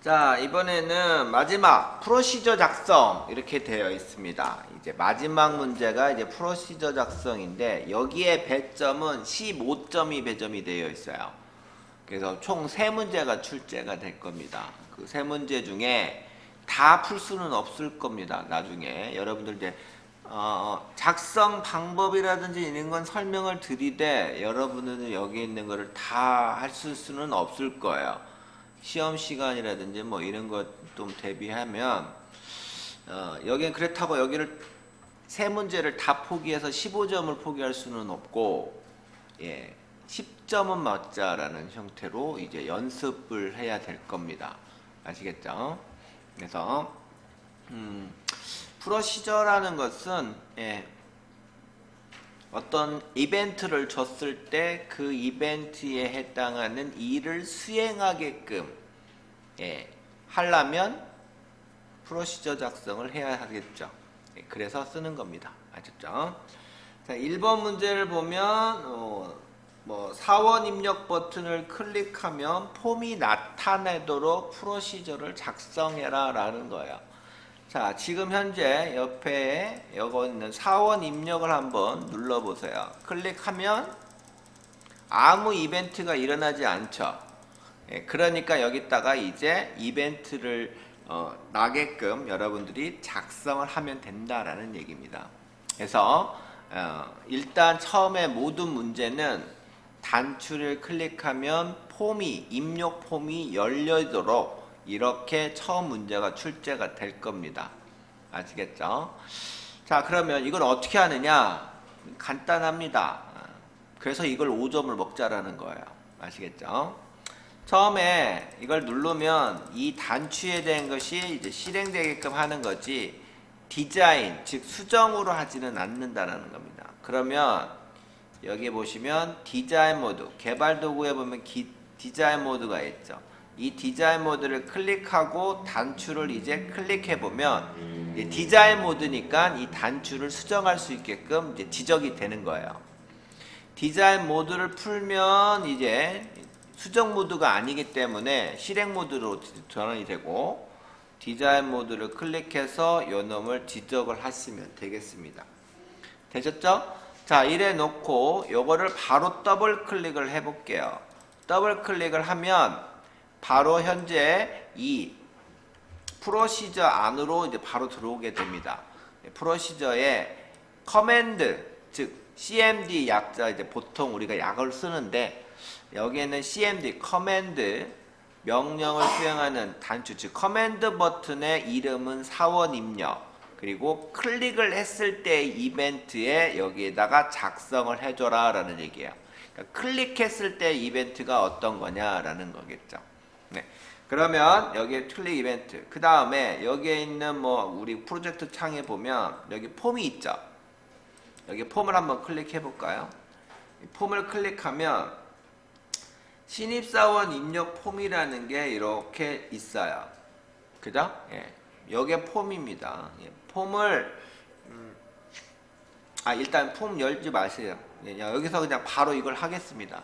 자, 이번에는 마지막 프로시저 작성 이렇게 되어 있습니다. 이제 마지막 문제가 이제 프로시저 작성인데 여기에 배점은 15점이 배점이 되어 있어요. 그래서 총 3문제가 출제가 될 겁니다. 그 3문제 중에 다 풀 수는 없을 겁니다. 나중에 여러분들 이제 작성 방법이라든지 이런 건 설명을 드리되 여러분들은 여기 있는 거를 다 할 수는 없을 거예요. 시험 시간이라든지 뭐 이런 것 좀 대비하면 여기는 그렇다고 여기를 3문제를 다 포기해서 15점을 포기할 수는 없고 10점은 맞자라는 형태로 이제 연습을 해야 될 겁니다. 아시겠죠? 그래서 프로시저라는 것은 어떤 이벤트를 줬을 때 그 이벤트에 해당하는 일을 수행하게끔 하려면 프로시저 작성을 해야 하겠죠. 그래서 쓰는 겁니다. 아셨죠? 자, 1번 문제를 보면 뭐 사원 입력 버튼을 클릭하면 폼이 나타내도록 프로시저를 작성해라 라는 거예요. 자, 지금 현재 옆에 여기 있는 사원 입력을 한번 눌러보세요. 클릭하면 아무 이벤트가 일어나지 않죠. 그러니까 여기다가 이제 이벤트를 나게끔 여러분들이 작성을 하면 된다라는 얘기입니다. 그래서 일단 처음에 모든 문제는 단추를 클릭하면 입력 폼이 열리도록 이렇게 처음 문제가 출제가 될 겁니다. 아시겠죠? 자, 그러면 이걸 어떻게 하느냐? 간단합니다. 그래서 이걸 5점을 먹자라는 거예요. 아시겠죠? 처음에 이걸 누르면 이 단추에 대한 것이 이제 실행되게끔 하는 거지 디자인, 즉 수정으로 하지는 않는다라는 겁니다. 그러면 여기 보시면 디자인 모드, 개발 도구에 보면 디자인 모드가 있죠. 이 디자인 모드를 클릭하고 단추를 이제 클릭해 보면 디자인 모드니까 이 단추를 수정할 수 있게끔 이제 지적이 되는 거예요. 디자인 모드를 풀면 이제 수정 모드가 아니기 때문에 실행 모드로 전환이 되고 디자인 모드를 클릭해서 요 놈을 지적을 하시면 되겠습니다. 되셨죠? 자, 이래 놓고 요거를 바로 더블 클릭을 해 볼게요. 더블 클릭을 하면 바로 현재 이 프로시저 안으로 이제 바로 들어오게 됩니다. 프로시저에 커맨드, 즉 CMD 약자 이제 보통 우리가 약을 쓰는데 여기에는 CMD 커맨드 명령을 수행하는 단추, 즉 커맨드 버튼의 이름은 사원 입력, 그리고 클릭을 했을 때 이벤트에 여기에다가 작성을 해줘라 라는 얘기예요. 그러니까 클릭했을 때 이벤트가 어떤 거냐라는 거겠죠. 네. 그러면 여기에 클릭 이벤트, 그 다음에 여기에 있는 뭐 우리 프로젝트 창에 보면 여기 폼이 있죠. 여기 폼을 한번 클릭해 볼까요? 폼을 클릭하면 신입사원 입력 폼이라는 게 이렇게 있어요. 그죠? 여기에 폼입니다. 폼을 일단 폼 열지 마세요. 여기서 그냥 바로 이걸 하겠습니다.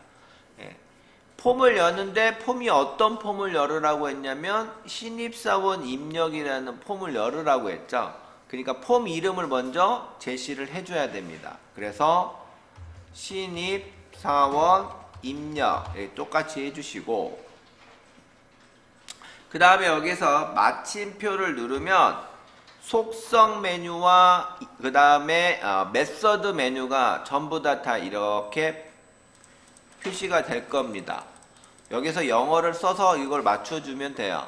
폼을 여는데 폼이 어떤 폼을 열으라고 했냐면 신입사원 입력이라는 폼을 열으라고 했죠. 그러니까 폼 이름을 먼저 제시를 해줘야 됩니다. 그래서 신입사원 입력 똑같이 해주시고, 그 다음에 여기서 마침표를 누르면 속성 메뉴와 그 다음에 메서드 메뉴가 전부 다 이렇게 표시가 될 겁니다. 여기서 영어를 써서 이걸 맞춰주면 돼요.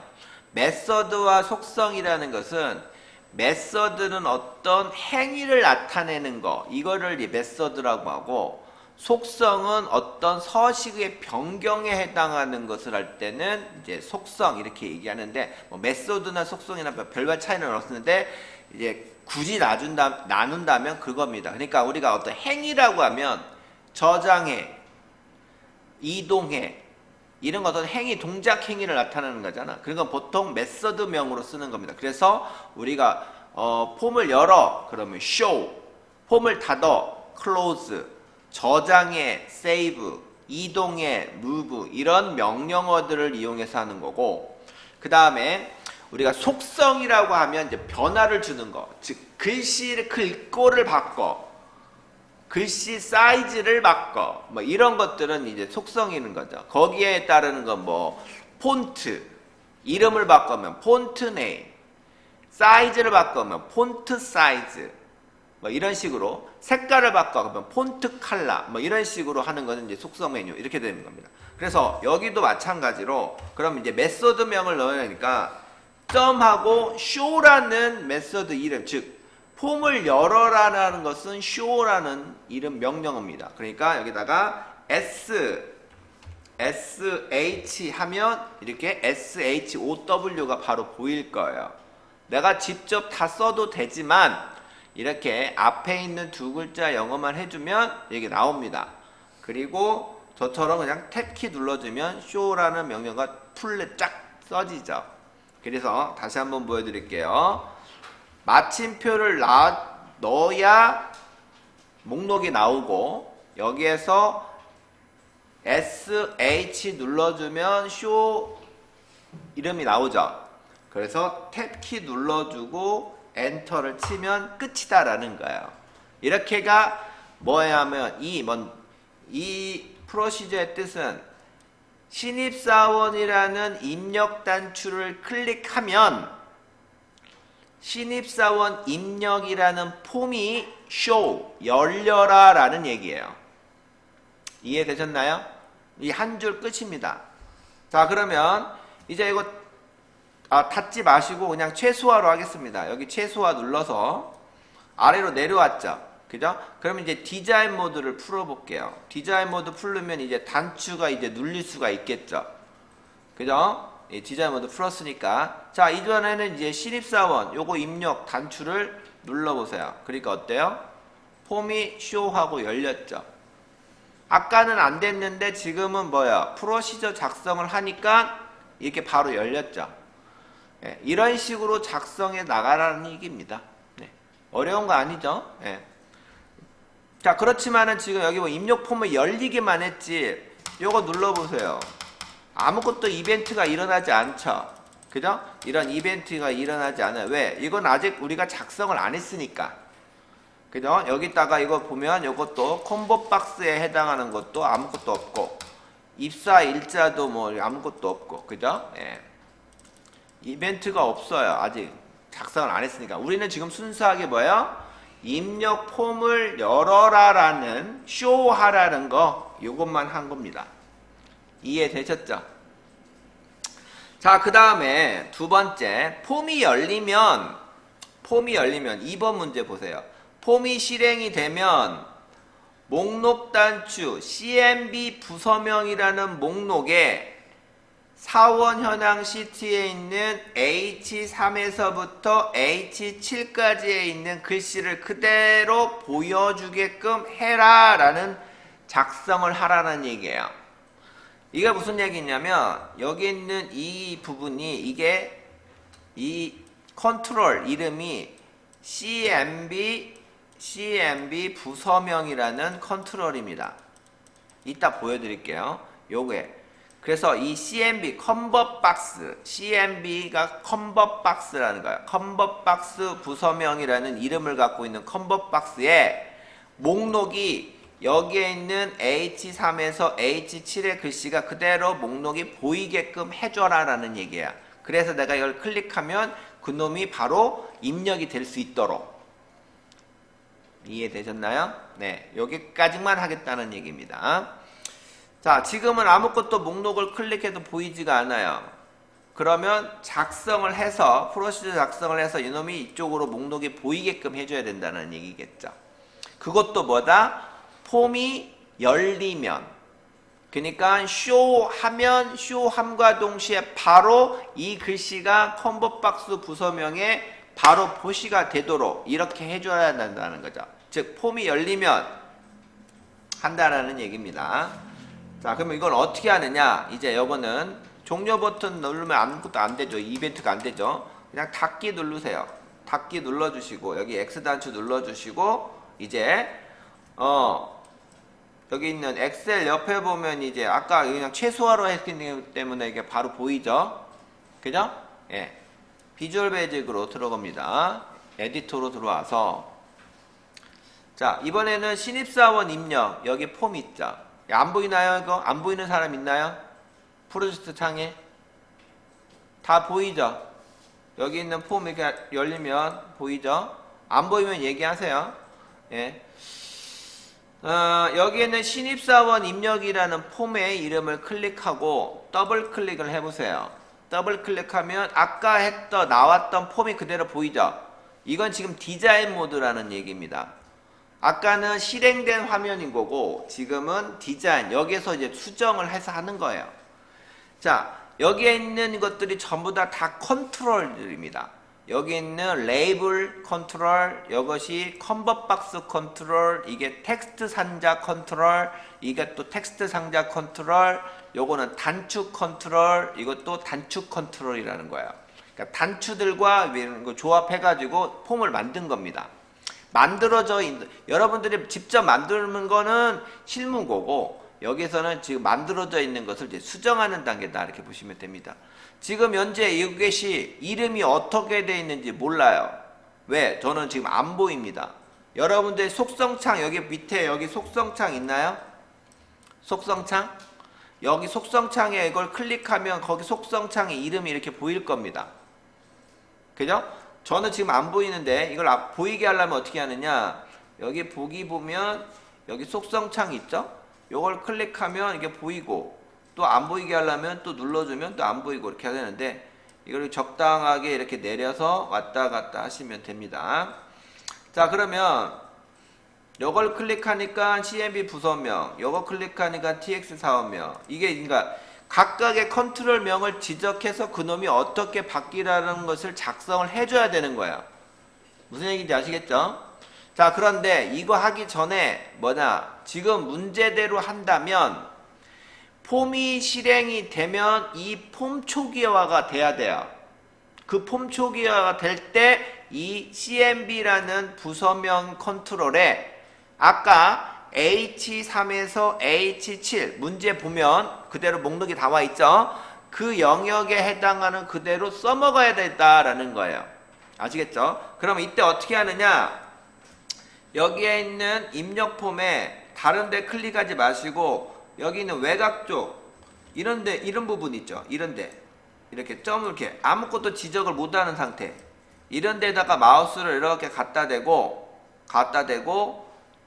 메서드와 속성이라는 것은 메서드는 어떤 행위를 나타내는 거, 이거를 메서드라고 하고, 속성은 어떤 서식의 변경에 해당하는 것을 할 때는 이제 속성 이렇게 얘기하는데, 뭐 메소드나 속성이나 별반 차이는 없는데 이제 굳이 나눈다면 그겁니다. 그러니까 우리가 어떤 행위라고 하면 저장해, 이동해, 이런 거 어떤 행위, 동작 행위를 나타내는 거잖아. 그러니까 보통 메서드명으로 쓰는 겁니다. 그래서 우리가 폼을 열어 그러면 show, 폼을 닫어 close, 저장해 save, 이동해 move, 이런 명령어들을 이용해서 하는 거고, 그 다음에 우리가 속성이라고 하면 이제 변화를 주는 거. 즉, 글씨를, 글꼴을 바꿔. 글씨 사이즈를 바꿔. 뭐 이런 것들은 이제 속성이는 거죠. 거기에 따르는 건 뭐, 폰트. 이름을 바꾸면 폰트 네임. 사이즈를 바꾸면 폰트 사이즈. 뭐 이런 식으로 색깔을 바꿔면 폰트 컬러 뭐 이런 식으로 하는 거는 이제 속성 메뉴 이렇게 되는 겁니다. 그래서 여기도 마찬가지로 그럼 이제 메소드명을 넣어야 하니까 점하고 show라는 메소드 이름 즉 폼을 열어라라는 것은 show라는 이름 명령어입니다. 그러니까 여기다가 sh 하면 이렇게 show가 바로 보일 거예요. 내가 직접 다 써도 되지만 이렇게 앞에 있는 두 글자 영어만 해주면 이게 나옵니다. 그리고 저처럼 그냥 탭키 눌러주면 show라는 명령어가 풀에 쫙 써지죠. 그래서 다시 한번 보여드릴게요. 마침표를 넣어야 목록이 나오고 여기에서 sh 눌러주면 show 이름이 나오죠. 그래서 탭키 눌러주고 엔터를 치면 끝이다 라는 거예요. 이렇게가 뭐야 하면 이 프로시저의 뜻은 신입사원이라는 입력 단추를 클릭하면 신입사원 입력이라는 폼이 show, 열려라 라는 얘기예요. 이해되셨나요? 이 한 줄 끝입니다. 자, 그러면 이제 이거 닫지 마시고 그냥 최소화로 하겠습니다. 여기 최소화 눌러서 아래로 내려왔죠. 그죠? 그러면 이제 디자인 모드를 풀어볼게요. 디자인 모드 풀르면 이제 단추가 이제 눌릴 수가 있겠죠. 그죠? 예, 디자인 모드 풀었으니까. 자, 이전에는 이제 신입사원 요거 입력 단추를 눌러보세요. 그러니까 어때요? 폼이 쇼하고 열렸죠. 아까는 안 됐는데 지금은 뭐야? 프로시저 작성을 하니까 이렇게 바로 열렸죠. 예, 이런 식으로 작성해 나가라는 얘기입니다. 네, 어려운 거 아니죠? 예. 자, 그렇지만은 지금 여기 뭐 입력 폼을 열리기만 했지 요거 눌러보세요. 아무것도 이벤트가 일어나지 않죠. 그죠? 이런 이벤트가 일어나지 않아요. 왜? 이건 아직 우리가 작성을 안 했으니까. 그죠? 여기다가 이거 보면 이것도 콤보 박스에 해당하는 것도 아무것도 없고 입사 일자도 뭐 아무것도 없고 그죠? 예. 이벤트가 없어요. 아직 작성을 안 했으니까. 우리는 지금 순수하게 뭐예요? 입력 폼을 열어라라는 쇼하라는 거 이것만 한 겁니다. 이해되셨죠? 자, 그 다음에 두 번째 폼이 열리면 2번 문제 보세요. 폼이 실행이 되면 목록 단추 CMB 부서명이라는 목록에 사원 현황 시트에 있는 H3에서부터 H7까지에 있는 글씨를 그대로 보여주게끔 해라 라는 작성을 하라는 얘기예요. 이게 무슨 얘기냐면 여기 있는 이 부분이 이게 이 컨트롤 이름이 CMB 부서명이라는 컨트롤입니다. 이따 보여드릴게요. 요게 그래서 이 CMB 컨버트 박스 CMB가 컨버트 박스라는 거예요. 컨버트 박스 부서명이라는 이름을 갖고 있는 컨버트 박스에 목록이 여기에 있는 H3에서 H7의 글씨가 그대로 목록이 보이게끔 해줘라 라는 얘기야. 그래서 내가 이걸 클릭하면 그놈이 바로 입력이 될 수 있도록. 이해되셨나요? 네, 여기까지만 하겠다는 얘기입니다. 자, 지금은 아무것도 목록을 클릭해도 보이지가 않아요. 그러면 작성을 해서 프로시저 작성을 해서 이놈이 이쪽으로 목록이 보이게끔 해줘야 된다는 얘기겠죠. 그것도 뭐다? 폼이 열리면, 그러니까 쇼하면 쇼함과 동시에 바로 이 글씨가 컨버트 박스 부서명에 바로 표시가 되도록 이렇게 해줘야 된다는 거죠. 즉 폼이 열리면 한다라는 얘기입니다. 자, 그러면 이건 어떻게 하느냐? 이제 요거는 종료 버튼 누르면 아무것도 안 되죠. 이벤트가 안 되죠. 그냥 닫기 누르세요. 닫기 눌러주시고 여기 X 단추 눌러주시고 이제 여기 있는 엑셀 옆에 보면 이제 아까 그냥 최소화로 했기 때문에 이게 바로 보이죠? 그죠? 예. 비주얼 베이직으로 들어갑니다. 에디터로 들어와서 자, 이번에는 신입사원 입력. 여기 폼 있죠? 안 보이나요? 이거? 안 보이는 사람 있나요? 프로젝트 창에? 다 보이죠? 여기 있는 폼 이렇게 열리면 보이죠? 안 보이면 얘기하세요. 예. 여기에는 신입사원 입력이라는 폼의 이름을 클릭하고 더블 클릭을 해보세요. 더블 클릭하면 아까 나왔던 폼이 그대로 보이죠? 이건 지금 디자인 모드라는 얘기입니다. 아까는 실행된 화면인 거고 지금은 디자인, 여기에서 이제 수정을 해서 하는 거예요. 자, 여기에 있는 것들이 전부 다 컨트롤들입니다. 여기 있는 레이블 컨트롤, 이것이 컨버트 박스 컨트롤, 이게 텍스트 상자 컨트롤, 이게 또 텍스트 상자 컨트롤, 요거는 단축 컨트롤, 이것도 단축 컨트롤이라는 거예요. 그러니까 단추들과 조합해가지고 폼을 만든 겁니다. 만들어져 있는, 여러분들이 직접 만드는 거는 실무고고, 여기서는 지금 만들어져 있는 것을 이제 수정하는 단계다, 이렇게 보시면 됩니다. 지금 현재 이것이 이름이 어떻게 되어 있는지 몰라요. 왜? 저는 지금 안 보입니다. 여러분들 속성창, 여기 밑에 여기 속성창 있나요? 속성창? 여기 속성창에 이걸 클릭하면 거기 속성창의 이름이 이렇게 보일 겁니다. 그죠? 저는 지금 안 보이는데 이걸 보이게 하려면 어떻게 하느냐? 여기 보기 보면 여기 속성창 있죠? 요걸 클릭하면 이게 보이고, 또 안 보이게 하려면 또 눌러주면 또 안 보이고 이렇게 해야 되는데, 이걸 적당하게 이렇게 내려서 왔다 갔다 하시면 됩니다. 자, 그러면 요걸 클릭하니까 CMB 부서명, 요거 클릭하니까 TX 사업명, 이게 그러니까 각각의 컨트롤명을 지적해서 그놈이 어떻게 바뀌라는 것을 작성을 해줘야 되는 거예요. 무슨 얘기인지 아시겠죠? 자, 그런데 이거 하기 전에 지금 문제대로 한다면 폼이 실행이 되면 이 폼 초기화가 돼야 돼요. 그 폼 초기화가 될 때 이 CMB라는 부서명 컨트롤에 아까 H3에서 H7 문제 보면 그대로 목록이 다 와 있죠? 그 영역에 해당하는 그대로 써먹어야 된다라는 거예요. 아시겠죠? 그럼 이때 어떻게 하느냐? 여기에 있는 입력 폼에 다른 데 클릭하지 마시고 여기 있는 외곽 쪽 이런데 이런 부분 있죠? 이런데 이렇게 점을 이렇게 아무것도 지적을 못하는 상태, 이런 데다가 마우스를 이렇게 갖다 대고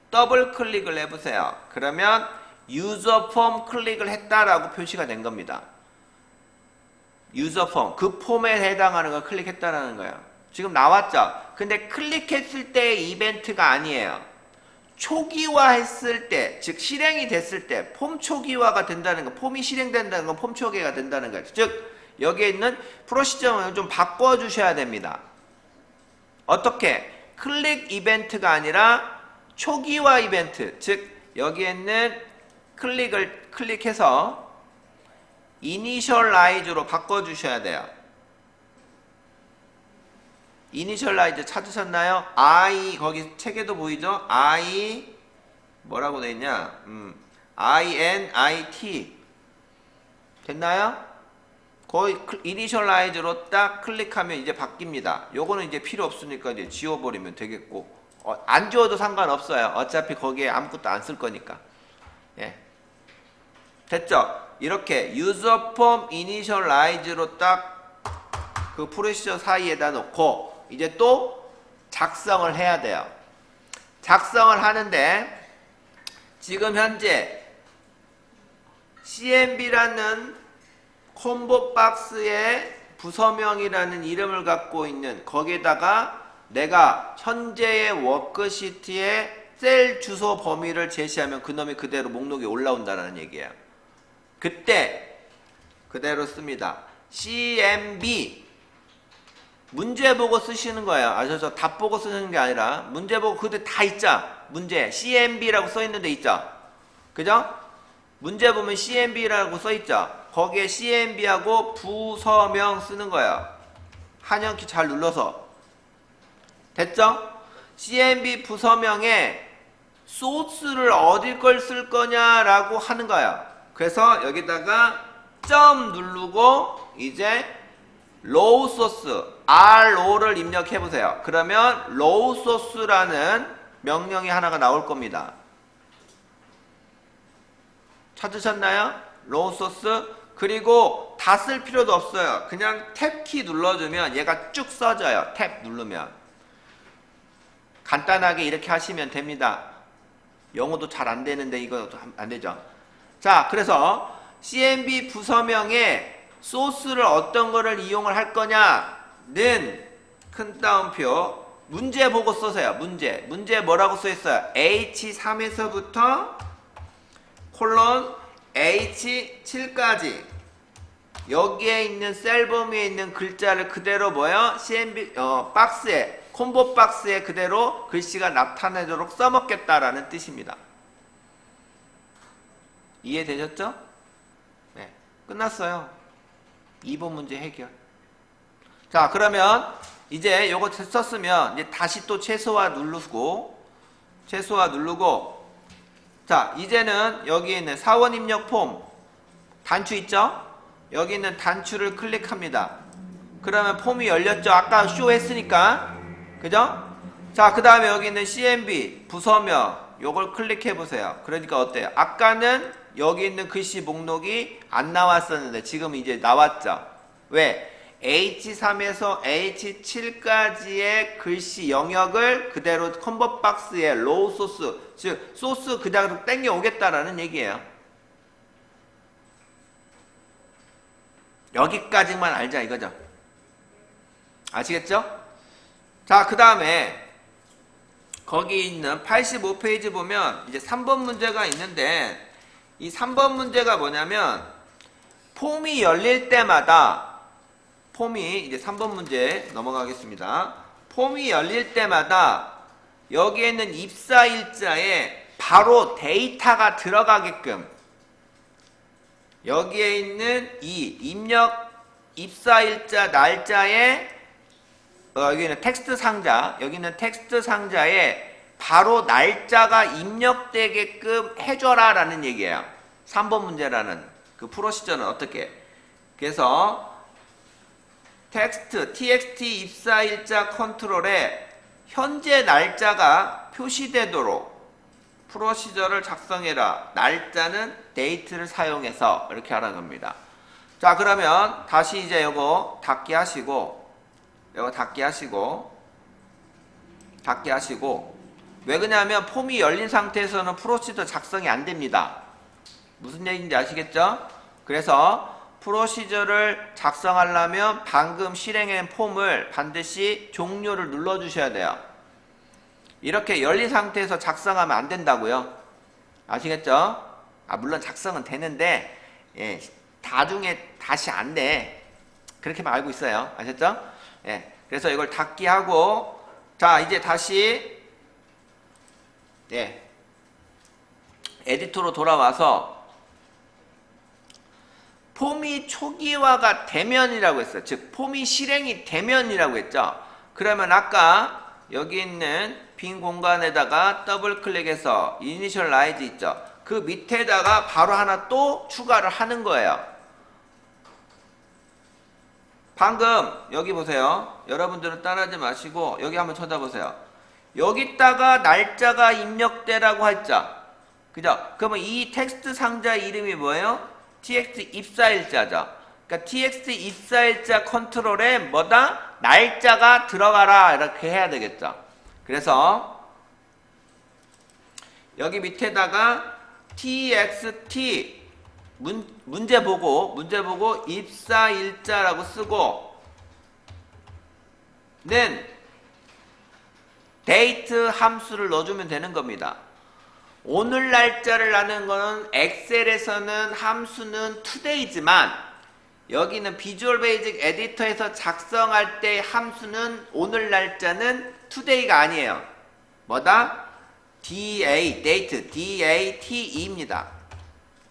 더블 클릭을 해보세요. 그러면 유저 폼 클릭을 했다라고 표시가 된 겁니다. 유저 폼, 그 폼에 해당하는 걸 클릭했다라는 거예요. 지금 나왔죠? 근데 클릭했을 때의 이벤트가 아니에요. 초기화했을 때, 즉 실행이 됐을 때 폼 초기화가 된다는 거, 폼이 실행된다는 건 폼 초기화가 된다는 거예요. 즉 여기에 있는 프로시저를 좀 바꿔주셔야 됩니다. 어떻게? 클릭 이벤트가 아니라 초기화 이벤트, 즉 여기에 있는 클릭해서 이니셜라이즈로 바꿔주셔야 돼요. 이니셜라이즈 찾으셨나요? I, 거기 책에도 보이죠? I 뭐라고 되어 있냐? INIT 됐나요? 거의 이니셜라이즈로 딱 클릭하면 이제 바뀝니다. 요거는 이제 필요 없으니까 이제 지워버리면 되겠고, 안 지워도 상관없어요. 어차피 거기에 아무것도 안 쓸 거니까. 예. 됐죠? 이렇게 유저폼 이니셜라이즈로 딱 그 프로시저 사이에다 놓고 이제 또 작성을 해야 돼요. 작성을 하는데 지금 현재 CMB라는 콤보 박스의 부서명이라는 이름을 갖고 있는 거기에다가 내가 현재의 워크시트의 셀 주소 범위를 제시하면 그놈이 그대로 목록에 올라온다는 얘기예요. 그때 그대로 씁니다. CMB 문제 보고 쓰시는 거예요. 아셔서 답 보고 쓰는 게 아니라 문제 보고 그때 다 있죠. 문제 CMB라고 써 있는 데 있죠. 그죠? 문제 보면 CMB라고 써 있죠. 거기에 CMB하고 부서명 쓰는 거예요. 한영키 잘 눌러서. 됐죠? CMB 부서명에 소스를 어딜 걸 쓸 거냐라고 하는 거예요. 그래서 여기다가 점 누르고 이제 로우 소스 RO를 입력해 보세요. 그러면 로우 소스라는 명령이 하나가 나올 겁니다. 찾으셨나요? 로우 소스. 그리고 다 쓸 필요도 없어요. 그냥 탭키 눌러주면 얘가 쭉 써져요. 탭 누르면. 간단하게 이렇게 하시면 됩니다. 영어도 잘 안 되는데 이거 안 되죠. 자, 그래서 CMB 부서명에 소스를 어떤 거를 이용을 할 거냐는 큰 따옴표 문제 보고 써세요. 문제 뭐라고 써 있어요? H3에서부터 콜론 H7까지 여기에 있는 셀 범위에 있는 글자를 그대로 뭐요? CMB 박스에 콤보 박스에 그대로 글씨가 나타내도록 써먹겠다라는 뜻입니다. 이해되셨죠? 네, 끝났어요. 2번 문제 해결. 자, 그러면 이제 요거 썼으면 이제 다시 또 최소화 누르고 자, 이제는 여기 있는 사원 입력 폼 단추 있죠? 여기 있는 단추를 클릭합니다. 그러면 폼이 열렸죠? 아까 쇼 했으니까. 그죠? 자, 그 다음에 여기 있는 CMB 부서명 요걸 클릭해 보세요. 그러니까 어때요? 아까는 여기 있는 글씨 목록이 안 나왔었는데 지금 이제 나왔죠? 왜? H3에서 H7까지의 글씨 영역을 그대로 컨버트 박스에 로우 소스, 즉 소스 그대로 땡겨 오겠다라는 얘기예요. 여기까지만 알자 이거죠. 아시겠죠? 자, 그 다음에 거기 있는 85페이지 보면 이제 3번 문제가 있는데 이 3번 문제가 뭐냐면 폼이 열릴 때마다 폼이 이제 3번 문제 넘어가겠습니다. 폼이 열릴 때마다 여기에 있는 입사일자에 바로 데이터가 들어가게끔 여기에 있는 이 입력 입사일자 날짜에 여기는 텍스트 상자 여기는 텍스트 상자에 바로 날짜가 입력되게끔 해줘라 라는 얘기예요. 3번 문제라는 그 프로시저는 어떻게 그래서 텍스트 txt 입사일자 컨트롤에 현재 날짜가 표시되도록 프로시저를 작성해라. 날짜는 date를 사용해서 이렇게 하라는 겁니다. 자, 그러면 다시 이제 요거 닫기 하시고 왜 그러냐면 폼이 열린 상태에서는 프로시저 작성이 안 됩니다. 무슨 얘기인지 아시겠죠? 그래서 프로시저를 작성하려면 방금 실행한 폼을 반드시 종료를 눌러 주셔야 돼요. 이렇게 열린 상태에서 작성하면 안 된다고요. 아시겠죠? 물론 작성은 되는데 예, 나중에 다시 안 돼. 그렇게만 알고 있어요. 아셨죠? 예, 그래서 이걸 닫기 하고 자, 이제 다시 에디터로 돌아와서 폼이 초기화가 되면이라고 했어요. 즉 폼이 실행이 되면이라고 했죠. 그러면 아까 여기 있는 빈 공간에다가 더블 클릭해서 이니셜라이즈 있죠. 그 밑에다가 바로 하나 또 추가를 하는 거예요. 방금 여기 보세요. 여러분들은 따라하지 마시고 여기 한번 쳐다보세요. 여기다가 날짜가 입력되라고 했죠. 그죠? 그러면 이 텍스트 상자 이름이 뭐예요? txt 입사일자죠. 그러니까 txt 입사일자 컨트롤에 뭐다? 날짜가 들어가라 이렇게 해야 되겠죠. 그래서 여기 밑에다가 txt 문제 보고 입사일자라고 쓰고 는 데이트 함수를 넣어주면 되는 겁니다. 오늘 날짜를 나는 거는 엑셀에서는 함수는 today지만 여기는 비주얼 베이직 에디터에서 작성할 때 함수는 오늘 날짜는 today가 아니에요. 뭐다? date, date입니다.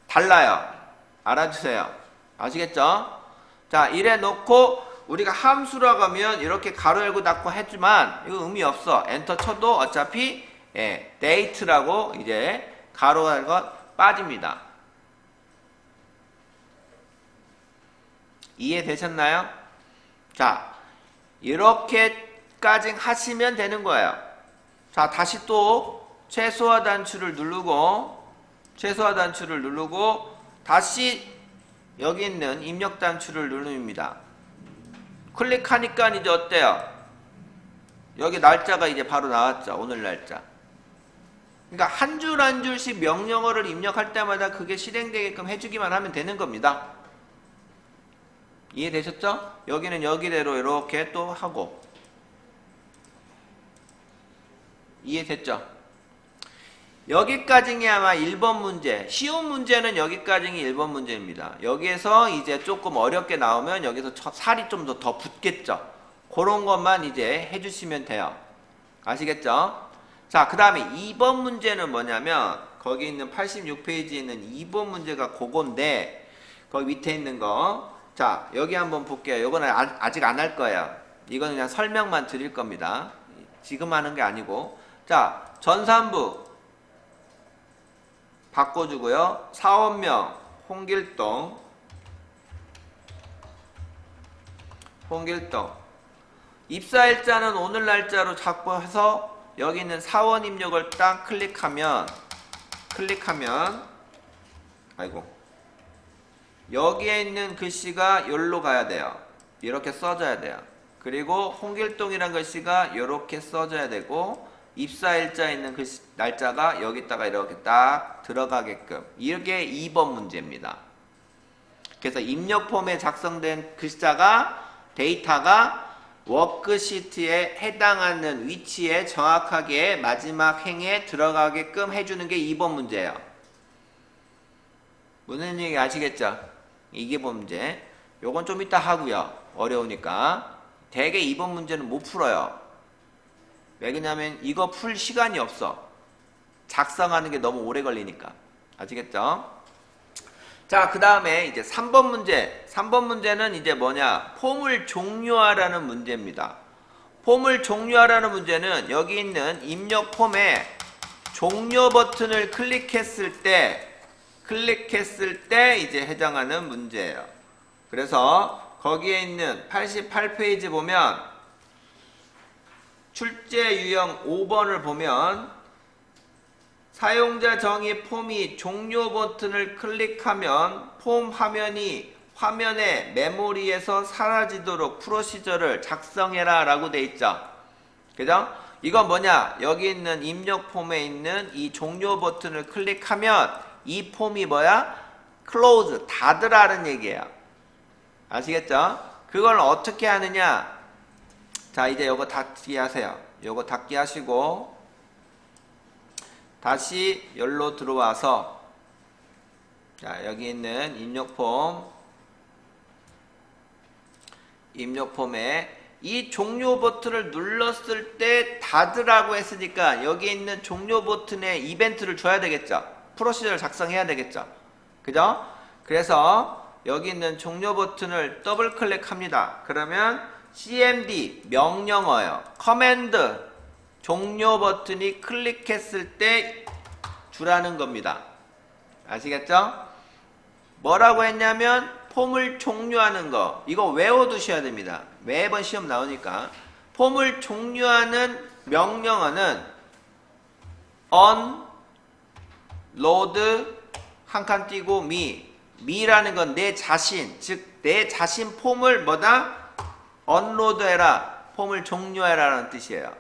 달라요. 알아주세요. 아시겠죠? 자, 이래 놓고 우리가 함수라고 하면 이렇게 가로 열고 닫고 했지만 이거 의미 없어. 엔터 쳐도 어차피 date라고 이제 가로 열고 빠집니다. 이해되셨나요? 자, 이렇게까지 하시면 되는 거예요. 자, 다시 또 최소화 단추를 누르고 다시 여기 있는 입력 단추를 누릅니다. 클릭하니까 이제 어때요? 여기 날짜가 이제 바로 나왔죠. 오늘 날짜. 그러니까 한 줄 한 줄씩 명령어를 입력할 때마다 그게 실행되게끔 해주기만 하면 되는 겁니다. 이해되셨죠? 여기는 여기대로 이렇게 또 하고. 이해됐죠? 여기까지가 아마 1번 문제. 쉬운 문제는 여기까지가 1번 문제입니다. 여기에서 이제 조금 어렵게 나오면 여기서 살이 좀 더 붙겠죠. 그런 것만 이제 해주시면 돼요. 아시겠죠? 자, 그 다음에 2번 문제는 뭐냐면 거기 있는 86페이지에 있는 2번 문제가 그건데 거기 밑에 있는 거. 자, 여기 한번 볼게요. 이거는 아직 안 할 거예요. 이거는 그냥 설명만 드릴 겁니다. 지금 하는 게 아니고. 자, 전산부 바꿔주고요. 사원명 홍길동. 입사일자는 오늘 날짜로 자꾸 해서 여기 있는 사원 입력을 딱 클릭하면 아이고, 여기에 있는 글씨가 여기로 가야 돼요. 이렇게 써져야 돼요. 그리고 홍길동이라는 글씨가 이렇게 써져야 되고 입사일자에 있는 글씨, 날짜가 여기다가 이렇게 딱 들어가게끔. 이게 2번 문제입니다. 그래서 입력 폼에 작성된 글자가 데이터가 워크시트에 해당하는 위치에 정확하게 마지막 행에 들어가게끔 해주는 게 2번 문제예요. 무슨 얘기 아시겠죠? 이게 문제. 요건 좀 이따 하고요. 어려우니까. 대개 2번 문제는 못 풀어요. 왜냐면 이거 풀 시간이 없어. 작성하는 게 너무 오래 걸리니까. 아시겠죠? 자, 그 다음에 이제 3번 문제. 3번 문제는 이제 뭐냐? 폼을 종료하라는 문제입니다. 폼을 종료하라는 문제는 여기 있는 입력 폼에 종료 버튼을 클릭했을 때 이제 해당하는 문제예요. 그래서 거기에 있는 88페이지 보면 출제 유형 5번을 보면 사용자 정의 폼이 종료 버튼을 클릭하면 폼 화면이 화면의 메모리에서 사라지도록 프로시저를 작성해라 라고 돼 있죠. 그죠? 이건 뭐냐? 여기 있는 입력 폼에 있는 이 종료 버튼을 클릭하면 이 폼이 뭐야? close, 닫으라는 얘기예요. 아시겠죠? 그걸 어떻게 하느냐? 자, 이제 요거 닫기 하세요. 요거 닫기 하시고 다시 열로 들어와서 자, 여기 있는 입력폼에 이 종료 버튼을 눌렀을 때 닫으라고 했으니까 여기 있는 종료 버튼에 이벤트를 줘야 되겠죠. 프로시저를 작성해야 되겠죠. 그죠? 그래서 여기 있는 종료 버튼을 더블 클릭합니다. 그러면 cmd 명령어요. 커맨드 종료 버튼이 클릭했을 때 주라는 겁니다. 아시겠죠? 뭐라고 했냐면 폼을 종료하는 거. 이거 외워두셔야 됩니다. 매번 시험 나오니까. 폼을 종료하는 명령어는 unload 한 칸 띄고 me라는 건 내 자신, 즉 내 자신 폼을 뭐다? unload 해라. 폼을 종료해라 라는 뜻이에요.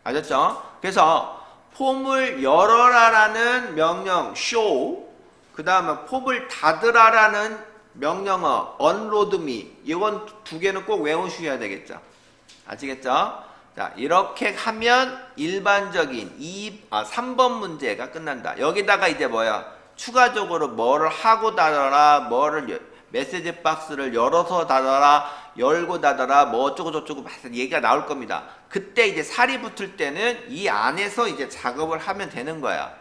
아셨죠? 그래서 폼을 열어라 라는 명령 show, 그 다음에 폼을 닫으라 라는 명령어 unload me, 이건 두 개는 꼭 외우셔야 되겠죠. 아시겠죠? 자, 이렇게 하면 일반적인 3번 문제가 끝난다. 여기다가 이제 뭐야? 추가적으로 뭐를 하고 닫아라, 뭐를 메시지 박스를 열어서 닫아라, 열고 닫아라, 뭐 어쩌고 저쩌고 막 얘기가 나올 겁니다. 그때 이제 살이 붙을 때는 이 안에서 이제 작업을 하면 되는 거야.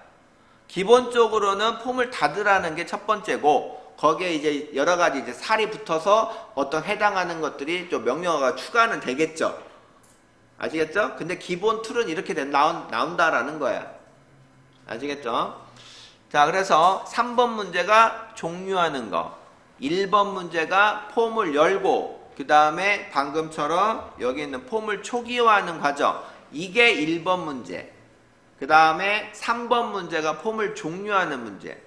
기본적으로는 폼을 닫으라는 게 첫 번째고, 거기에 이제 여러 가지 이제 살이 붙어서 어떤 해당하는 것들이 좀 명령어가 추가는 되겠죠. 아시겠죠? 근데 기본 툴은 이렇게 나온다라는 거야. 아시겠죠? 자, 그래서 3번 문제가 종료하는 거, 1번 문제가 폼을 열고 그 다음에 방금처럼 여기 있는 폼을 초기화하는 과정. 이게 1번 문제. 그 다음에 3번 문제가 폼을 종료하는 문제.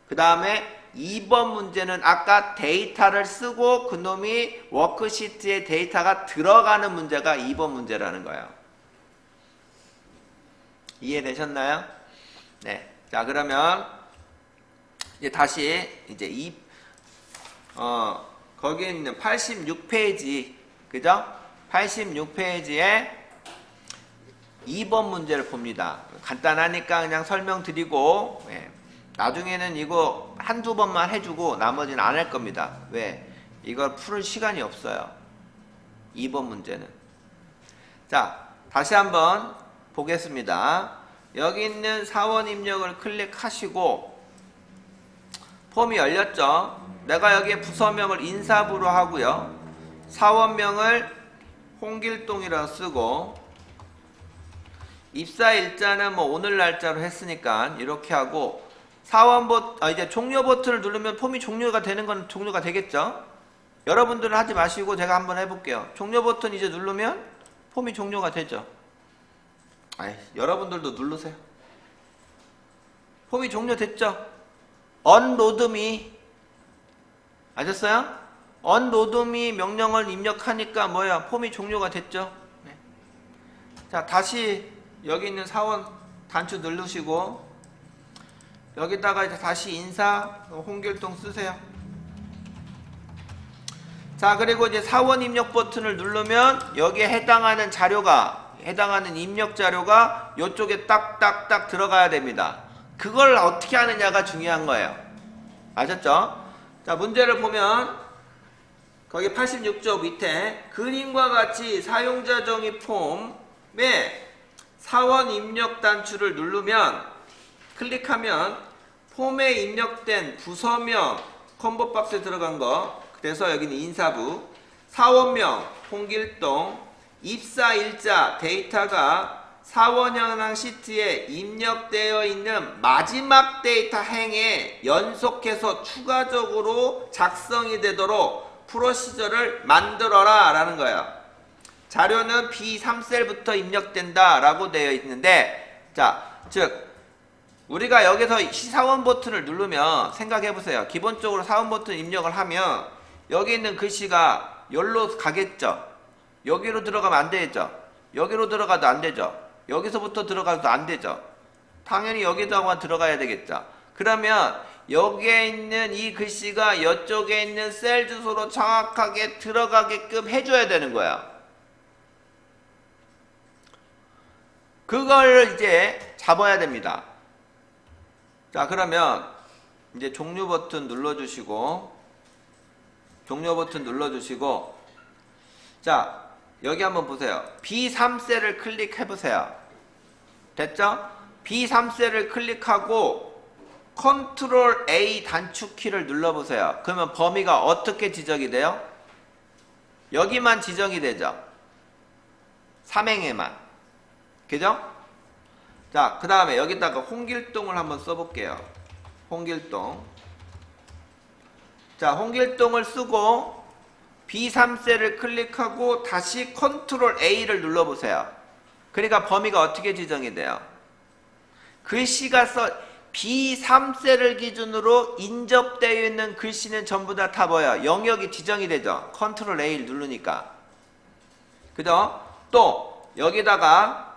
그 다음에 2번 문제는 아까 데이터를 쓰고 그놈이 워크시트에 데이터가 들어가는 문제가 2번 문제라는 거예요. 이해되셨나요? 네. 자, 그러면 이제 다시 이제 거기 있는 86페이지, 그죠? 86페이지에 2번 문제를 봅니다. 간단하니까 그냥 설명드리고, 예. 나중에는 이거 한두 번만 해주고 나머지는 안 할 겁니다. 왜? 이걸 풀을 시간이 없어요. 2번 문제는. 자, 다시 한번 보겠습니다. 여기 있는 사원 입력을 클릭하시고 폼이 열렸죠? 내가 여기에 부서명을 인사부로 하고요. 사원명을 홍길동이라고 쓰고 입사일자는 뭐 오늘 날짜로 했으니까 이렇게 하고 이제 종료 버튼을 누르면 폼이 종료가 되는 건 종료가 되겠죠? 여러분들은 하지 마시고 제가 한번 해볼게요. 종료 버튼 이제 누르면 폼이 종료가 되죠? 여러분들도 누르세요. 폼이 종료됐죠? unloadme 아셨어요? unloadme 명령을 입력하니까 뭐야? 폼이 종료가 됐죠? 네. 자, 다시 여기 있는 사원 단추 누르시고 여기다가 이제 다시 인사 홍길동 쓰세요. 자, 그리고 이제 사원 입력 버튼을 누르면 여기에 해당하는 입력 자료가 이쪽에 딱딱딱 들어가야 됩니다. 그걸 어떻게 하느냐가 중요한 거예요. 아셨죠? 자, 문제를 보면 거기 86쪽 밑에 그림과 같이 사용자 정의 폼에 사원 입력 단추를 누르면 클릭하면 폼에 입력된 부서명 컴보 박스에 들어간 거, 그래서 여기는 인사부, 사원명 홍길동, 입사일자 데이터가 사원 현황 시트에 입력되어 있는 마지막 데이터 행에 연속해서 추가적으로 작성이 되도록 프로시저를 만들어라 라는 거예요. 자료는 B3셀부터 입력된다 라고 되어 있는데, 자, 즉 우리가 여기서 사원 버튼을 누르면 생각해 보세요. 기본적으로 사원 버튼 입력을 하면 여기 있는 글씨가 여기로 가겠죠. 여기로 들어가면 안 되죠. 여기로 들어가도 안 되죠. 여기서부터 들어가도 안 되죠. 당연히 여기다가 들어가야 되겠죠. 그러면 여기에 있는 이 글씨가 이쪽에 있는 셀 주소로 정확하게 들어가게끔 해줘야 되는 거야. 그걸 이제 잡아야 됩니다. 자, 그러면 이제 종료 버튼 눌러주시고 자, 여기 한번 보세요. B3셀을 클릭해보세요. 됐죠? B3셀을 클릭하고 컨트롤 A 단축키를 눌러보세요. 그러면 범위가 어떻게 지정이 돼요? 여기만 지정이 되죠? 삼행에만. 그죠? 자, 그 다음에 여기다가 홍길동을 한번 써볼게요. 홍길동. 자, 홍길동을 쓰고 B3셀을 클릭하고 다시 컨트롤 A를 눌러보세요. 그러니까 범위가 어떻게 지정이 돼요? 글씨가 B3셀을 기준으로 인접되어 있는 글씨는 전부 다 뭐야? 영역이 지정이 되죠. 컨트롤 A를 누르니까. 그죠? 또 여기다가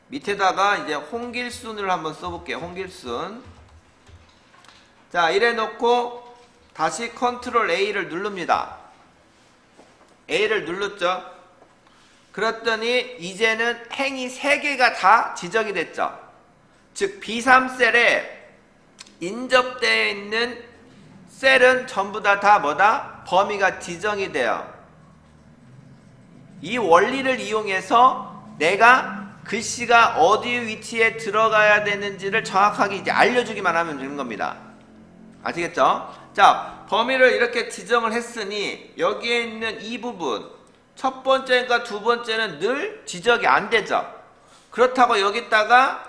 밑에다가 이제 홍길순을 한번 써볼게요. 홍길순. 자, 이래 놓고 다시 컨트롤 A를 누릅니다. A를 눌렀죠. 그랬더니 이제는 행이 3개가 다 지정이 됐죠. 즉 B3셀에 인접되어 있는 셀은 전부 다 뭐다? 범위가 지정이 돼요. 이 원리를 이용해서 내가 글씨가 어디 위치에 들어가야 되는지를 정확하게 이제 알려주기만 하면 되는 겁니다. 아시겠죠? 자, 범위를 이렇게 지정을 했으니 여기에 있는 이 부분 첫 번째과 두 번째는 늘 지적이 안 되죠. 그렇다고 여기다가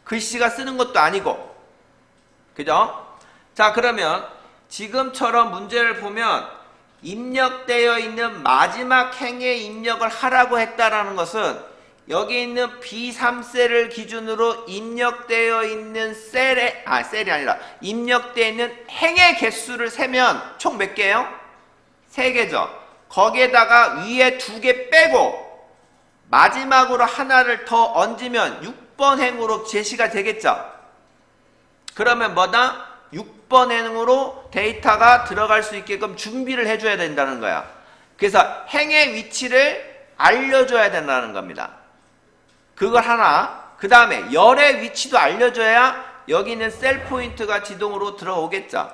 글씨가 쓰는 것도 아니고, 그죠? 자, 그러면 지금처럼 문제를 보면 입력되어 있는 마지막 행에 입력을 하라고 했다라는 것은 여기 있는 B3셀을 기준으로 입력되어 있는 셀이 아니라 입력되어 있는 행의 개수를 세면 총 몇 개예요? 3개죠. 거기에다가 위에 2개 빼고 마지막으로 하나를 더 얹으면 6번 행으로 제시가 되겠죠. 그러면 뭐다? 6번 행으로 데이터가 들어갈 수 있게끔 준비를 해줘야 된다는 거야. 그래서 행의 위치를 알려줘야 된다는 겁니다. 그걸 하나, 그 다음에 열의 위치도 알려줘야 여기 있는 셀 포인트가 지동으로 들어오겠죠.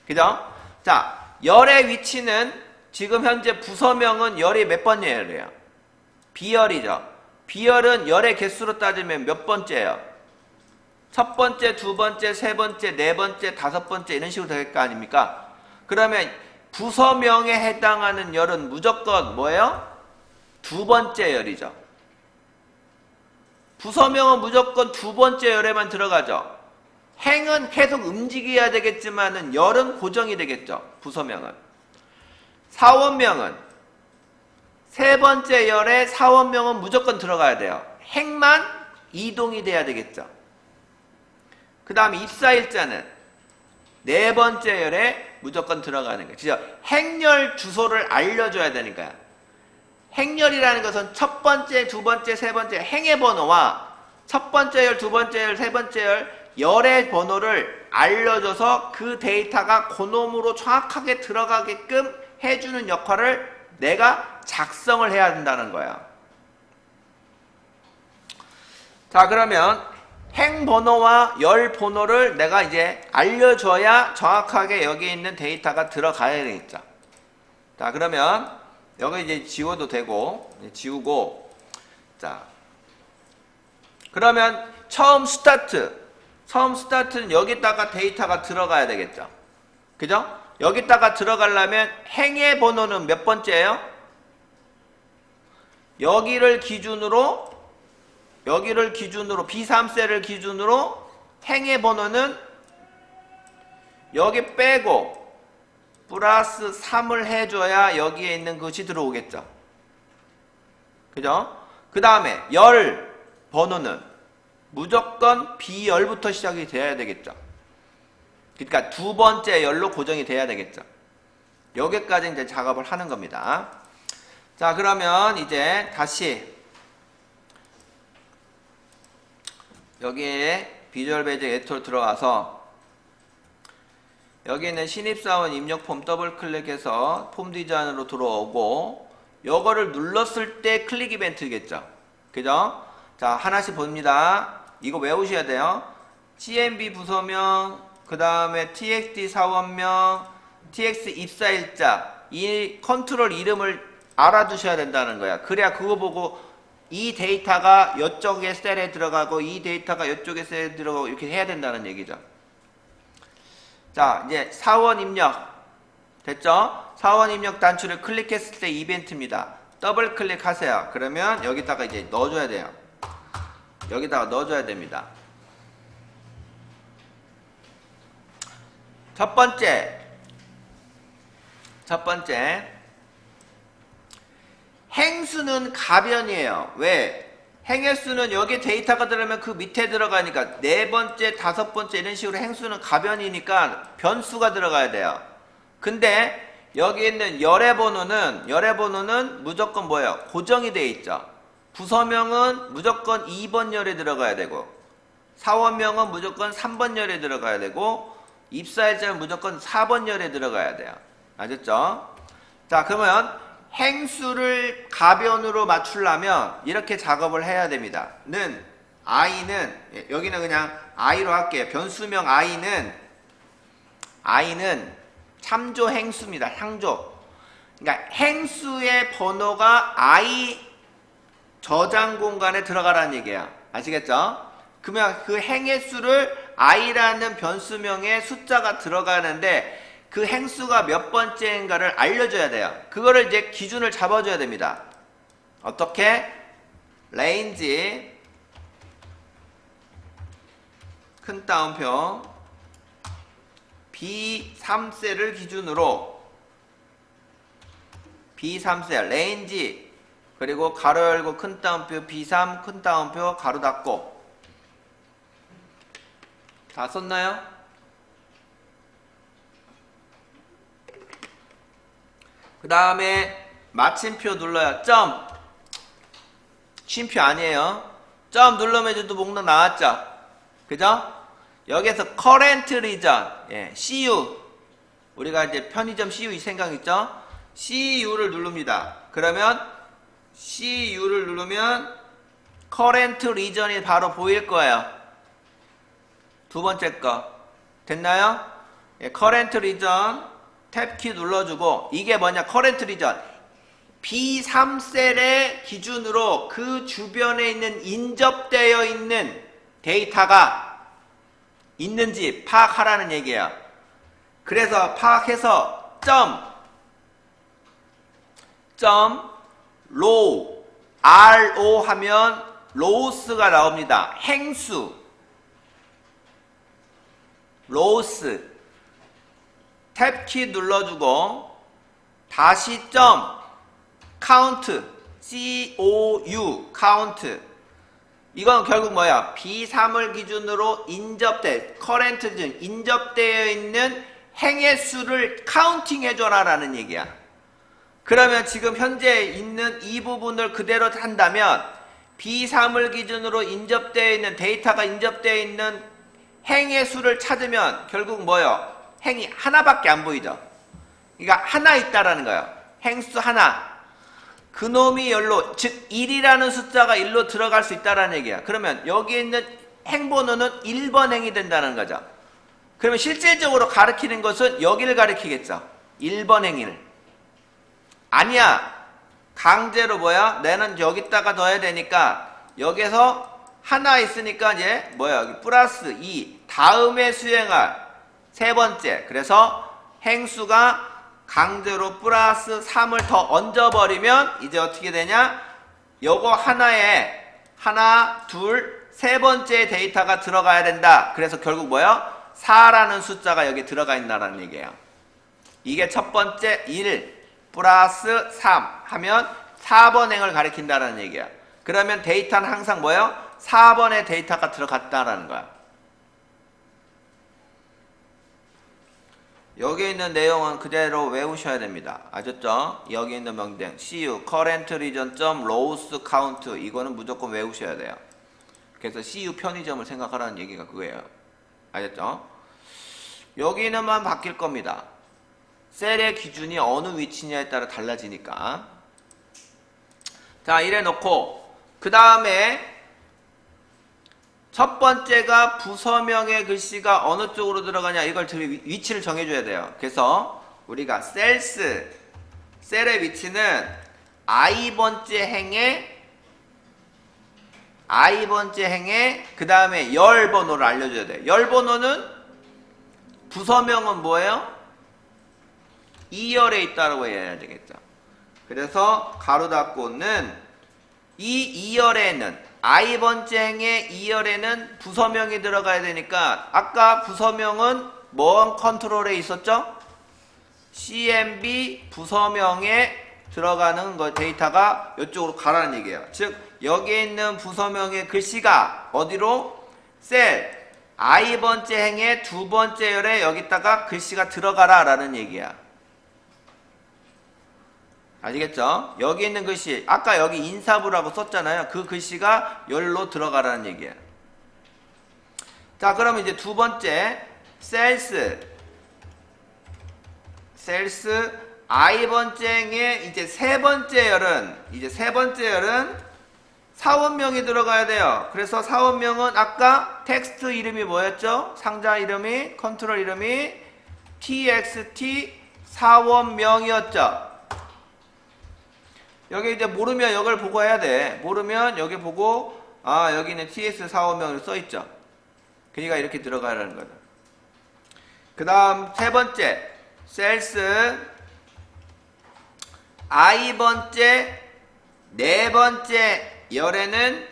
그죠? 자, 열의 위치는 지금 현재 부서명은 열이 몇 번 열이에요? 비열이죠. 비열은 열의 개수로 따지면 몇 번째예요? 첫 번째, 두 번째, 세 번째, 네 번째, 다섯 번째 이런 식으로 될 거 아닙니까? 그러면 부서명에 해당하는 열은 무조건 뭐예요? 두 번째 열이죠. 부서명은 무조건 두 번째 열에만 들어가죠. 행은 계속 움직여야 되겠지만은 열은 고정이 되겠죠. 부서명은. 사원명은 세 번째 열에 사원명은 무조건 들어가야 돼요. 행만 이동이 돼야 되겠죠. 그 다음에 입사일자는 네 번째 열에 무조건 들어가는 거예요. 진짜 행열 주소를 알려줘야 되니까요. 행열이라는 것은 첫 번째, 두 번째, 세 번째 행의 번호와 첫 번째 열, 두 번째 열, 세 번째 열, 열의 번호를 알려줘서 그 데이터가 그놈으로 정확하게 들어가게끔 해주는 역할을 내가 작성을 해야 된다는 거야. 자, 그러면 행 번호와 열 번호를 내가 이제 알려줘야 정확하게 여기 있는 데이터가 들어가야 되겠죠. 자, 그러면 여기 이제 지워도 되고, 지우고, 자, 그러면 처음 스타트는 여기다가 데이터가 들어가야 되겠죠. 그죠? 여기다가 들어가려면 행의 번호는 몇 번째예요? 여기를 기준으로 B3셀을 기준으로 행의 번호는 여기 빼고 플러스 3을 해줘야 여기에 있는 것이 들어오겠죠. 그죠? 그 다음에 열 번호는 무조건 B열부터 시작이 돼야 되겠죠. 그러니까 두 번째 열로 고정이 돼야 되겠죠. 여기까지 이제 작업을 하는 겁니다. 자, 그러면 이제 다시 여기에 비주얼 베이직 에디터 들어와서 여기 있는 신입사원 입력 폼 더블 클릭해서 폼 디자인으로 들어오고 요거를 눌렀을 때 클릭 이벤트겠죠. 그죠? 자, 하나씩 봅니다. 이거 외우셔야 돼요. CMB 부서명, 그 다음에 TXT 사원명, TX 입사일자, 이 컨트롤 이름을 알아두셔야 된다는 거야. 그래야 그거 보고 이 데이터가 이쪽에 셀에 들어가고 이 데이터가 이쪽에 셀에 들어가고 이렇게 해야 된다는 얘기죠. 자, 이제 사원 입력 됐죠? 사원 입력 단추를 클릭했을 때 이벤트입니다. 더블 클릭하세요. 그러면 여기다가 이제 넣어줘야 돼요. 여기다가 넣어줘야 됩니다. 첫 번째 행수는 가변이에요. 왜? 행의 수는 여기 데이터가 들어가면 그 밑에 들어가니까 네 번째, 다섯 번째 이런 식으로 행수는 가변이니까 변수가 들어가야 돼요. 근데 여기 있는 열의 번호는 무조건 뭐예요? 고정이 되어 있죠. 부서명은 무조건 2번 열에 들어가야 되고 사원명은 무조건 3번 열에 들어가야 되고 입사일자는 무조건 4번 열에 들어가야 돼요. 아셨죠? 자, 그러면 행수를 가변으로 맞추려면 이렇게 작업을 해야 됩니다. i는 여기는 그냥 i로 할게요. 변수명 i는 참조 행수입니다. 향조. 그러니까 행수의 번호가 i 저장 공간에 들어가라는 얘기예요. 아시겠죠? 그러면 그 행의 수를 i라는 변수명에 숫자가 들어가는데 그 행수가 몇 번째인가를 알려줘야 돼요. 그거를 이제 기준을 잡아줘야 됩니다. 어떻게? 레인지 큰 따옴표 B3셀을 기준으로 B3셀 레인지 그리고 가로 열고 큰 따옴표 B3 큰 따옴표 가로 닫고 다 썼나요? 그 다음에 마침표 눌러요. 점 쉼표 아니에요. 점 누르면 이제 또 목록 나왔죠. 그죠? 여기서 current region CU 우리가 이제 편의점 CU 이 생각 있죠? CU를 누릅니다. 그러면 CU를 누르면 current region이 바로 보일 거예요. 두 번째 거 됐나요? current region 탭키 눌러주고 이게 뭐냐? current region B3셀의 기준으로 그 주변에 있는 인접되어 있는 데이터가 있는지 파악하라는 얘기예요. 그래서 파악해서 점 row RO 하면 lows가 나옵니다. 행수 lows 탭키 눌러주고 다시 점 count COU count 이건 결국 뭐야? B3을 기준으로 current 기준 인접되어 있는 행의 수를 카운팅 해줘라 라는 얘기야. 그러면 지금 현재 있는 이 부분을 그대로 한다면 B3을 기준으로 인접되어 있는 데이터가 인접되어 있는 행의 수를 찾으면 결국 뭐요? 행이 하나밖에 안 보이죠. 그러니까 하나 있다라는 거예요. 행수 하나. 그놈이 열로 즉 1이라는 숫자가 1로 들어갈 수 있다라는 얘기야. 그러면 여기 있는 행번호는 1번 행이 된다는 거죠. 그러면 실질적으로 가리키는 것은 여기를 가리키겠죠. 1번 행위를. 아니야. 강제로 뭐야? 내는 여기다가 넣어야 되니까 여기서 하나 있으니까 이제 뭐야? 여기 플러스 2 다음에 수행할 세 번째. 그래서 행수가 강제로 플러스 3을 더 얹어버리면 이제 어떻게 되냐? 요거 하나에 하나, 둘, 세 번째 데이터가 들어가야 된다. 그래서 결국 뭐야? 4라는 숫자가 여기 들어가 있다는 얘기예요. 이게 첫 번째 1 플러스 3 하면 4번 행을 가리킨다는 얘기야. 그러면 데이터는 항상 뭐예요? 4번의 데이터가 들어갔다라는 거야. 여기 있는 내용은 그대로 외우셔야 됩니다. 아셨죠? 여기 있는 명령 CU current region rows count 이거는 무조건 외우셔야 돼요. 그래서 CU 편의점을 생각하라는 얘기가 그거예요. 아셨죠? 여기는만 바뀔 겁니다. 셀의 기준이 어느 위치냐에 따라 달라지니까. 자, 이래 놓고 그 다음에 첫 번째가 부서명의 글씨가 어느 쪽으로 들어가냐 이걸 위치를 정해줘야 돼요. 그래서 우리가 셀의 위치는 i번째 행에 그 다음에 열 번호를 알려줘야 돼요. 열 번호는 부서명은 뭐예요? 2열에 있다고 해야 되겠죠. 그래서 가로 닫고는 이 2열에는 i번째 행의 2열에는 부서명이 들어가야 되니까 아까 부서명은 뭔 컨트롤에 있었죠? CMB 부서명에 들어가는 데이터가 이쪽으로 가라는 얘기예요. 즉 여기에 있는 부서명의 글씨가 어디로? 셀 i번째 행의 두 번째 열에 여기다가 글씨가 들어가라 라는 얘기야. 아시겠죠? 여기 있는 글씨 아까 여기 인사부라고 썼잖아요. 그 글씨가 열로 들어가라는 얘기예요. 자, 그러면 이제 두 번째 셀스 i번째 행의 이제 세 번째 열은 사원명이 들어가야 돼요. 그래서 사원명은 아까 텍스트 이름이 뭐였죠? 상자 이름이 컨트롤 이름이 txt 사원명이었죠. 여기 이제 모르면 이걸 보고 해야 돼. 모르면 여기 보고 여기는 TS 450명으로 써있죠. 그러니까 이렇게 들어가라는 거다. 그 다음 세 번째 셀스 i번째 네 번째 열에는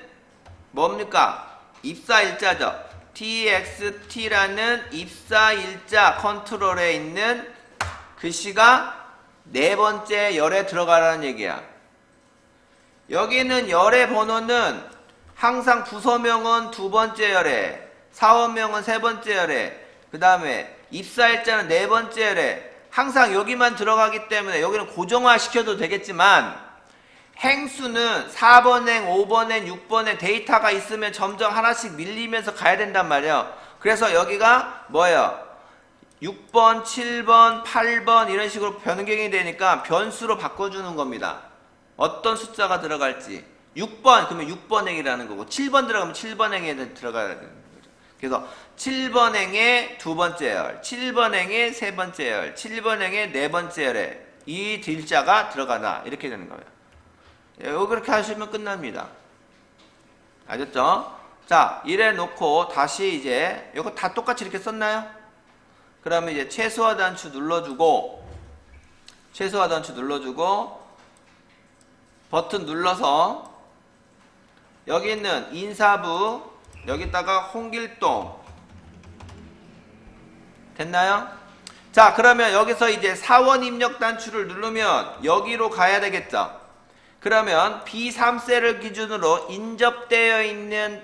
뭡니까? 입사일자죠. txt라는 입사일자 컨트롤에 있는 글씨가 네 번째 열에 들어가라는 얘기야. 여기는 열의 번호는 항상 부서명은 두 번째 열에, 사원명은 세 번째 열에, 그 다음에 입사일자는 네 번째 열에 항상 여기만 들어가기 때문에 여기는 고정화 시켜도 되겠지만 행수는 4번 행, 5번 행, 6번 행 데이터가 있으면 점점 하나씩 밀리면서 가야 된단 말이에요. 그래서 여기가 뭐예요? 6번, 7번, 8번 이런 식으로 변경이 되니까 변수로 바꿔주는 겁니다. 어떤 숫자가 들어갈지. 6번 그러면 6번 행이라는 거고 7번 들어가면 7번 행에 들어가야 되는 거죠. 그래서 7번 행의 두 번째 열, 7번 행의 세 번째 열, 7번 행의 네 번째 열에 이 딜자가 들어가나 이렇게 되는 거예요. 이거 그렇게 하시면 끝납니다. 알겠죠? 자, 이래 놓고 다시 이제 이거 다 똑같이 이렇게 썼나요? 그러면 이제 최소화 단추 눌러주고 버튼 눌러서 여기 있는 인사부 여기다가 홍길동 됐나요? 자, 그러면 여기서 이제 사원 입력 단추를 누르면 여기로 가야 되겠죠? 그러면 B3셀을 기준으로 인접되어 있는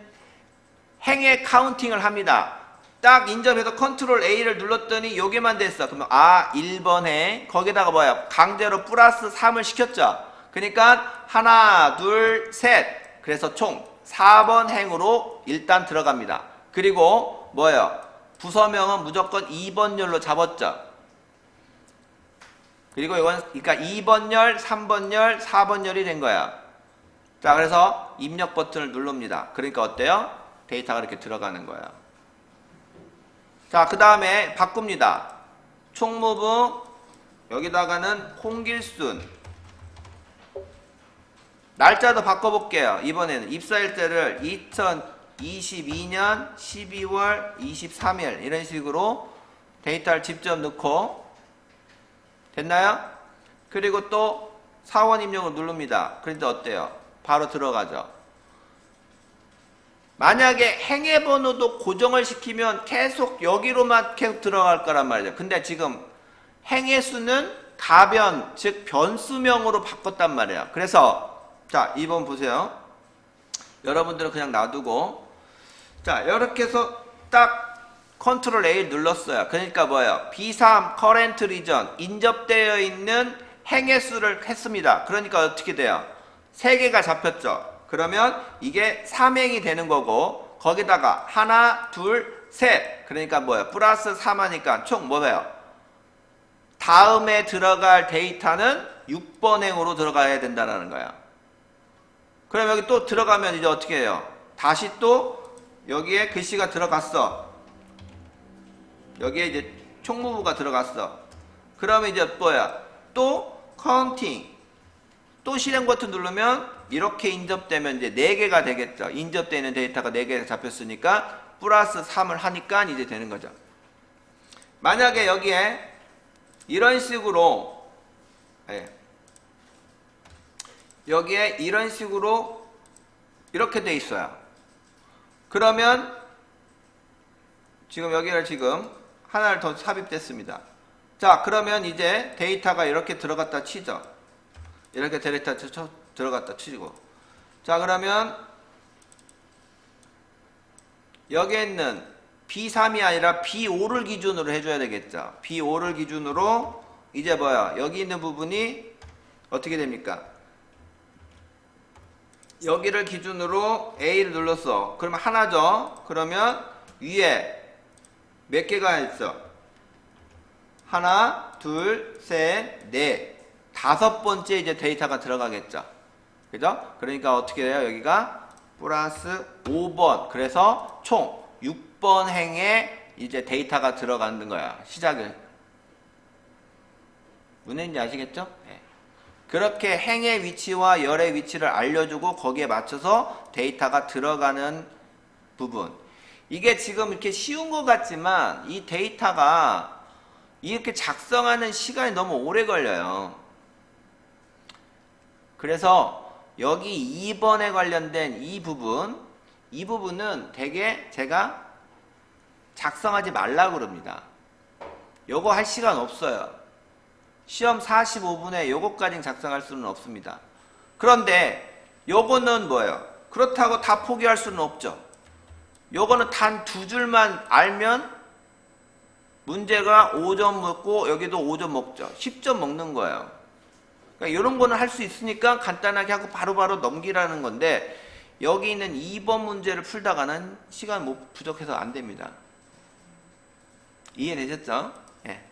행의 카운팅을 합니다. 딱 인접해서 컨트롤 A를 눌렀더니 여기만 됐어. 그러면 1번 행 거기다가 뭐야? 강제로 플러스 3을 시켰죠. 그러니까 하나, 둘, 셋. 그래서 총 4번 행으로 일단 들어갑니다. 그리고 뭐예요? 부서명은 무조건 2번 열로 잡았죠. 그리고 이건 그러니까 2번 열, 3번 열, 4번 열이 된 거야. 자, 그래서 입력 버튼을 누릅니다. 그러니까 어때요? 데이터가 이렇게 들어가는 거야. 자, 그 다음에 바꿉니다. 총무부 여기다가는 홍길순 날짜도 바꿔볼게요. 이번에는 입사일자를 2022년 12월 23일 이런 식으로 데이터를 직접 넣고 됐나요? 그리고 또 사원 입력을 누릅니다. 그런데 어때요? 바로 들어가죠. 만약에 행의 번호도 고정을 시키면 계속 여기로만 계속 들어갈 거란 말이죠. 근데 지금 행의 수는 가변, 즉 변수명으로 바꿨단 말이에요. 그래서 자, 2번 보세요. 여러분들은 그냥 놔두고 자, 이렇게 해서 딱 컨트롤 A 눌렀어요. 그러니까 뭐예요? B3 커런트 리전 인접되어 있는 행의 수를 했습니다. 그러니까 어떻게 돼요? 3개가 잡혔죠. 그러면 이게 3행이 되는 거고 거기다가 하나, 둘, 셋 그러니까 뭐예요? 플러스 3 하니까 총 뭐예요? 다음에 들어갈 데이터는 6번 행으로 들어가야 된다는 거야. 그럼 여기 또 들어가면 이제 어떻게 해요? 다시 또 여기에 글씨가 들어갔어. 여기에 이제 총무부가 들어갔어. 그러면 이제 뭐야? 또 카운팅. 또 실행 버튼 누르면 이렇게 인접되면 이제 4개가 되겠죠. 인접되는 데이터가 4개가 잡혔으니까 플러스 3을 하니까 이제 되는 거죠. 만약에 여기에 이런 식으로 여기에 이런 식으로 이렇게 돼 있어요. 그러면 지금 여기를 지금 하나를 더 삽입됐습니다. 자, 그러면 이제 데이터가 이렇게 들어갔다 치죠. 이렇게 데이터 들어갔다 치고. 자, 그러면 여기에 있는 B3이 아니라 B5를 기준으로 해줘야 되겠죠. B5를 기준으로 이제 뭐야? 여기 있는 부분이 어떻게 됩니까? 여기를 기준으로 A를 눌렀어. 그러면 하나죠. 그러면 위에 몇 개가 있어? 하나, 둘, 셋, 넷. 5번째 이제 데이터가 들어가겠죠. 그죠? 그러니까 어떻게 돼요? 여기가 플러스 5번. 그래서 총 6번 행에 이제 데이터가 들어가는 거야. 시작을. 무슨 얘기인지 아시겠죠? 네. 그렇게 행의 위치와 열의 위치를 알려주고 거기에 맞춰서 데이터가 들어가는 부분. 이게 지금 이렇게 쉬운 것 같지만 이 데이터가 이렇게 작성하는 시간이 너무 오래 걸려요. 그래서 여기 2번에 관련된 이 부분은 되게 제가 작성하지 말라고 그럽니다. 요거 할 시간 없어요. 시험 45분에 요거까지 작성할 수는 없습니다. 그런데 요거는 뭐예요? 그렇다고 다 포기할 수는 없죠. 요거는 단 두 줄만 알면 문제가 5점 먹고 여기도 5점 먹죠. 10점 먹는 거예요. 그러니까 이런 거는 할 수 있으니까 간단하게 하고 바로바로 넘기라는 건데 여기 있는 2번 문제를 풀다가는 시간 부족해서 안 됩니다. 이해되셨죠? 예.